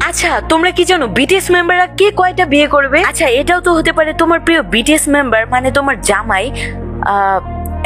আচ্ছা তোমরা কি জানো বিটিএস মেম্বাররা কে কয়টা বিয়ে করবে? আচ্ছা এটাও তো হতে পারে তোমার প্রিয় বিটিএস মেম্বার মানে তোমার জামাই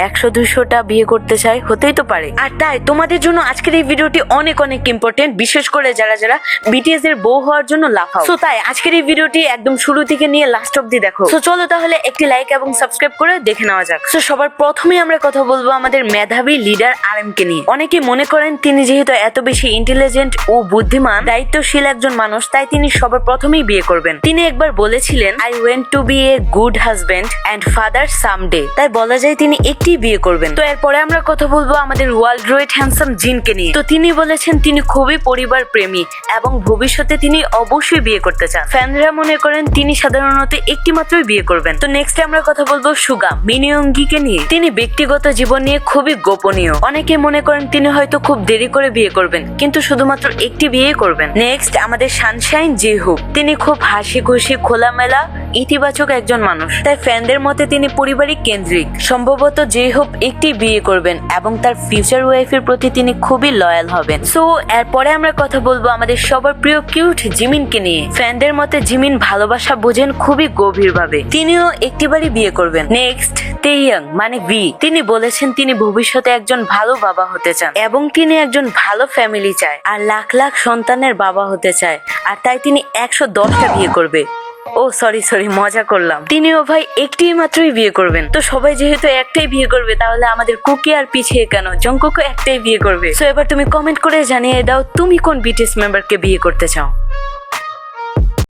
100-200টা বিয়ে করতে চায়, হতেই তো পারে। আর তাই তোমাদের জন্য আজকের এই ভিডিওটি অনেক অনেক ইম্পর্টেন্ট, বিশেষ করে যারা যারা বিটিএস এর বউ হওয়ার জন্য লাফাও। সো তাই আজকের এই ভিডিওটি একদম শুরু থেকে নিয়ে লাস্ট অব্দি দেখো। সো চলো তাহলে একটি লাইক এবং সাবস্ক্রাইব করে দেখে নেওয়া যাক। সো সবার প্রথমে আমরা কথা বলবো আমাদের মেধাবী লিডার RM কে নিয়ে। অনেকে মনে করেন তিনি যেহেতু এত বেশি ইন্টেলিজেন্ট ও বুদ্ধিমান, দায়িত্বশীল একজন মানুষ, তাই তিনি সবার প্রথমেই বিয়ে করবেন। তিনি একবার বলেছিলেন I went to be a good husband and father someday. তাই বলা যায় তিনি একটি বিয়ে করবেন। তো এরপরে আমরা কথা বলবো আমাদের ওয়ার্ল্ড গ্রেট হ্যান্ডসাম জিনকে নিয়ে। তো তিনি বলেছেন তিনি খুবই পরিবার প্রেমী এবং ভবিষ্যতে তিনি অবশ্যই বিয়ে করতে চান। ফ্যানরা মনে করেন তিনি সাধারণত একটি মাত্রই বিয়ে করবেন। তো নেক্সট আমরা কথা বলবো সুগা মিনিয়ঙ্গিকে নিয়ে। তিনি ব্যক্তিগত জীবন নিয়ে খুবই গোপনীয়। অনেকে মনে করেন তিনি হয়তো খুব দেরি করে বিয়ে করবেন, কিন্তু শুধুমাত্র একটি বিয়ে করবেন। নেক্সট আমাদের সানশাইন জিহুক। তিনি খুব হাসি খুশি, খোলামেলা, ইতিবাচক একজন মানুষ। তাই ফ্যানদের মতে তিনি পারিবারিক কেন্দ্রিক। সম্ভবত জিহুক একটি বিয়ে করবেন এবং তার ফিউচার ওয়াইফের প্রতি তিনি খুবই লয়াল হবেন। সো এরপরে আমরা কথা বলবো আমাদের সবার প্রিয় কিউট জিমিনকে নিয়ে। ফ্যানদের মতে জিমিন ভালোবাসা বোঝেন খুবই গভীরভাবে। তিনিও একটিবারই বিয়ে করবেন। নেক্সট তেইয়াং মানে ভি। তিনি বলেছেন তিনি ভবিষ্যতে একজন ভালো বাবা হতে চান এবং তিনি একজন ভালো ফ্যামিলি চায় আর লাখ লাখ সন্তানের বাবা হতে চায়। আর তাই তিনি 110টা বিয়ে করবে। ও সরি মজা করলাম। তিনিও ভাই একটি মাত্রই বিয়ে করবেন। তো সবাই যেহেতু একটাই বিয়ে করবে, তাহলে আমাদের কুকি আর পিছিয়ে কেন? জঙ্কুকও একটাই বিয়ে করবে। সো এবার তুমি কমেন্ট করে জানিয়ে দাও তুমি কোন বিটিএস মেম্বারকে বিয়ে করতে চাও।